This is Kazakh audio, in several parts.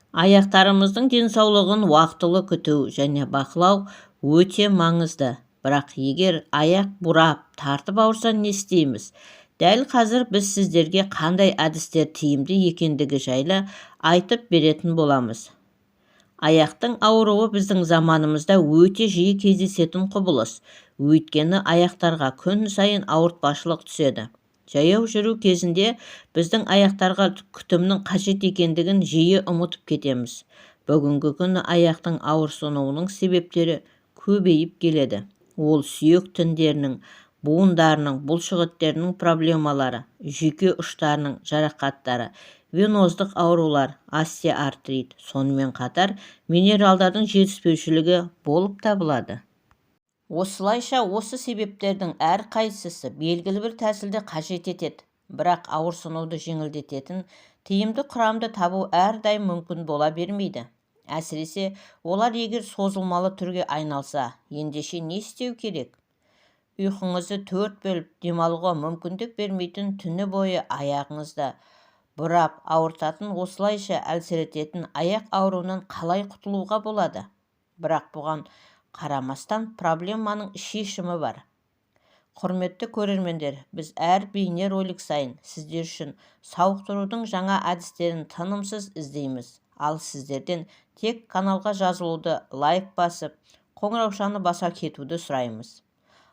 Аяқтарымыздың денсаулығын уақытылы күту және бақылау өте маңызды. Бірақ егер аяқ бұрап, тартып ауырса не істейміз? Дәл қазір біз сіздерге қандай әдістер тиімді екендігі жайлы айтып беретін боламыз. Аяқтың ауруы біздің заманымызда өте жиі кездесетін құбылыс. Өйткені аяқтарға күн сайын ауыртпашылық түседі. Жаяу жүру кезінде біздің аяқтарға күтімнің қажет екендігін жиі ұмытып кетеміз. Бүгінгі күні аяқтың ауырсынуының себептері көбейіп келеді. Ол сүйек тіндерінің, буындарының, бұлшықеттерінің проблемалары, жүйке ұштарының жарақаттары, веноздық аурулар, остеоартрит, сонымен қатар минералдардың жетіспеушілігі болып табылады. Осылайша осы себептердің әрқайсысы белгілі бір тәсілді қажет етеді, бірақ ауырсынуды жеңілдететін тиімді құрамды табу әрдайым мүмкін бола бермейді. Әсіресе олар егер созылмалы түрге айналса, ендеше не істеу керек? Ұйқыңызды 4 бөліп демалуға мүмкіндік бермейтін түні бойы аяғыңызды бұрап ауыртатын, осылайша әлсірететін аяқ ауруынан қалай құтылуға болады? Бірақ бұған қарамастан проблеманың шешімі бар. Құрметті көрермендер, біз әр бейне ролик сайын сіздер үшін сауықтырудың жаңа әдістерін тынымсыз іздейміз. Ал сіздерден тек каналға жазылуды, лайк басып, қоңыраушаны баса кетуді сұраймыз.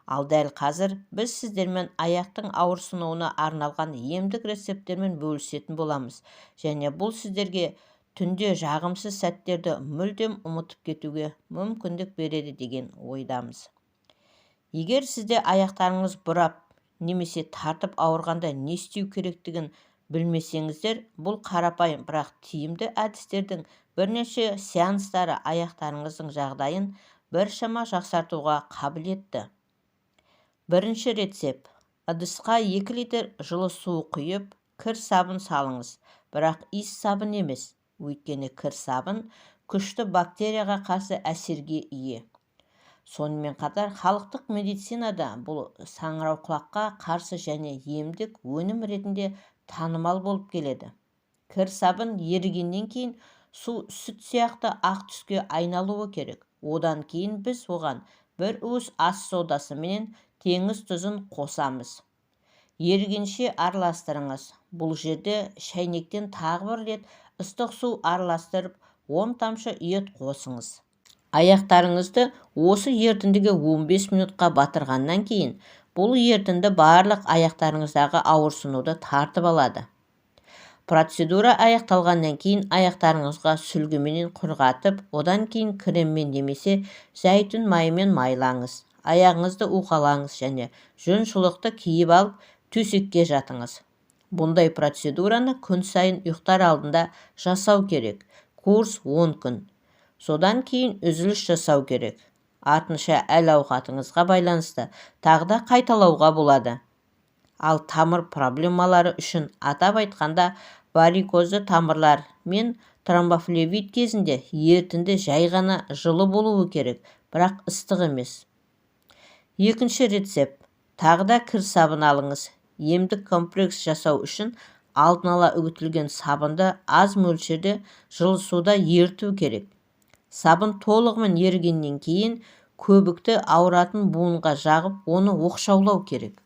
Ал дәл қазір біз сіздермен аяқтың ауырсынуына арналған емдік рецепттермен бөлісетін боламыз. Және бұл сіздерге түнде жағымсыз сәттерді мүлдем ұмытып кетуге мүмкіндік береді деген ойдамыз. Егер сізде аяқтарыңыз бұрап немесе тартып ауырғанда не істеу керектігін білмесеңіздер, бұл қарапайым бірақ тиімді әдістердің бірнеше сеанстары аяқтарыңыздың жағдайын біршама жақсартуға қабілетті. Бірінші рецепт. Ыдысқа 2 литр жылы су құйып, кір сабын салыңыз, бірақ иіс сабын емес. Өйткені кір сабын күшті бактерияға қарсы әсерге ие. Сонымен қатар халықтық медицинада бұл саңырауқұлаққа қарсы және емдік өнім ретінде танымал болып келеді. Кір сабын ерігеннен кейін су сүт сияқты ақ түске айналуы керек. Одан кейін біз оған бір уыс ас содасы менен теңіз тұзын қосамыз. Ерігенше араластырыңыз. Бұл жерде шәйнектен тағы бір рет ыстық су араластырып 10 тамшы йод қосыңыз. Аяқтарыңызды осы ерітіндіге 15 минутқа батырғаннан кейін бұл ерітінді барлық аяқтарыңыздағы ауырсынуды тартып алады. Процедура аяқталғаннан кейін аяқтарыңызға сүлгіменен құрғатып, одан кейін креммен немесе зәйтүн майымен майлаңыз. Аяғыңызды уқалаңыз және жүн шұлықты киіп алып, төсекке жатыңыз. Бұндай процедураны күн сайын ұйықтар алдында жасау керек. Курс 10 күн. Содан кейін үзіліс жасау керек. Артынша әл-ауқатыңызға байланысты тағы да қайталауға болады. Ал тамыр проблемалары үшін атап айтқанда варикозды тамырлар мен тромбофлебит кезінде ерітінді жай ғана жылы болуы керек, бірақ ыстық емес. Екінші рецепт. Тағы да кір сабын алыңыз. Емдік комплекс жасау үшін алдын ала үгітілген сабынды аз мөлшерде жылы суда еріту керек. Сабын толығымен ерігеннен кейін көбікті ауыратын буынға жағып, оны оқшаулау керек.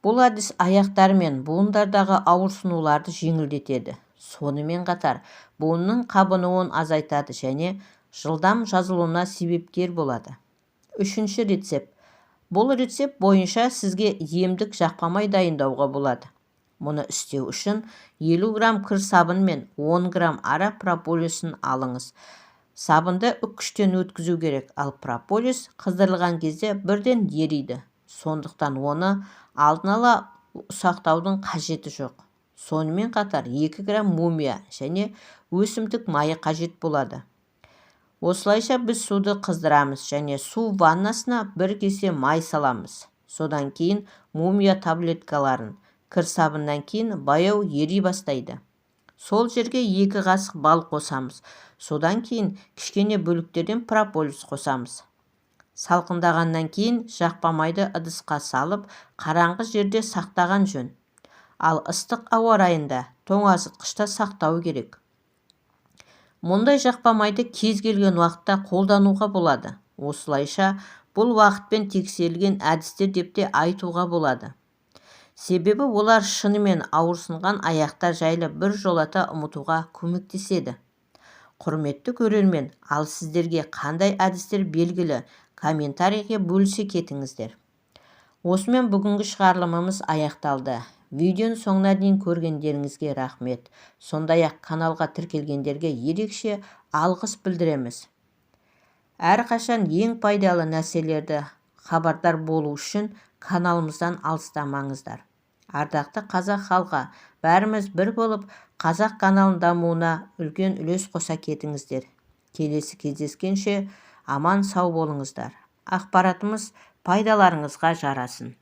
Бұл әдіс аяқтар мен буындардағы ауырсынуларды жеңілдетеді. Сонымен қатар буынның қабынуын азайтады және жылдам жазылуына себепкер болады. Үшінші рецепт. Бұл рецепт бойынша сізге емдік жақпамай дайындауға болады. Мұны істеу үшін 50 грамм кір сабын мен 10 грамм ара прополисін алыңыз. Сабынды үккіштен өткізу керек, ал прополис қыздырылған кезде бірден ериді. Сондықтан оны алдын ала сақтаудың қажеті жоқ. Сонымен қатар 2 грамм мумия және өсімдік майы қажет болады. Осылайша біз суды қыздырамыз және су ваннасына 1 кесе май саламыз. Содан кейін мумия таблеткаларын, кір сабыннан кейін баяу ери бастайды. Сол жерге 2 қасық бал қосамыз. Содан кейін кішкене бөліктерден прополис қосамыз. Салқындағаннан кейін жақпамайды ыдысқа салып, қараңғы жерде сақтаған жөн. Ал ыстық ауа райында тоңазытқышта сақтау керек. Мұндай жақпамайды кез келген уақытта қолдануға болады. Осылайша бұл уақытпен тексерілген әдістер деп те айтуға болады. Себебі олар шынымен ауырсынған аяқтар жайлы біржолата ұмытуға көмектеседі. Құрметті көрермен, ал сіздерге қандай әдістер белгілі? Комментарийге бөлісе кетіңіздер. Осымен бүгінгі шығарылымымыз аяқталды. Видеоны соңына дейін көргендеріңізге рахмет. Сондай-ақ каналға тіркелгендерге ерекше алғыс білдіреміз. Әрқашан ең пайдалы нәрселерді хабардар болу үшін каналымыздан алыстамаңыздар. Ардақты қазақ халқы, бәріміз бір болып қазақ каналының дамуына үлкен үлес қоса кетіңіздер. Келесі кездескенше аман сау болыңыздар. Ақпаратымыз пайдаларыңызға жарасын.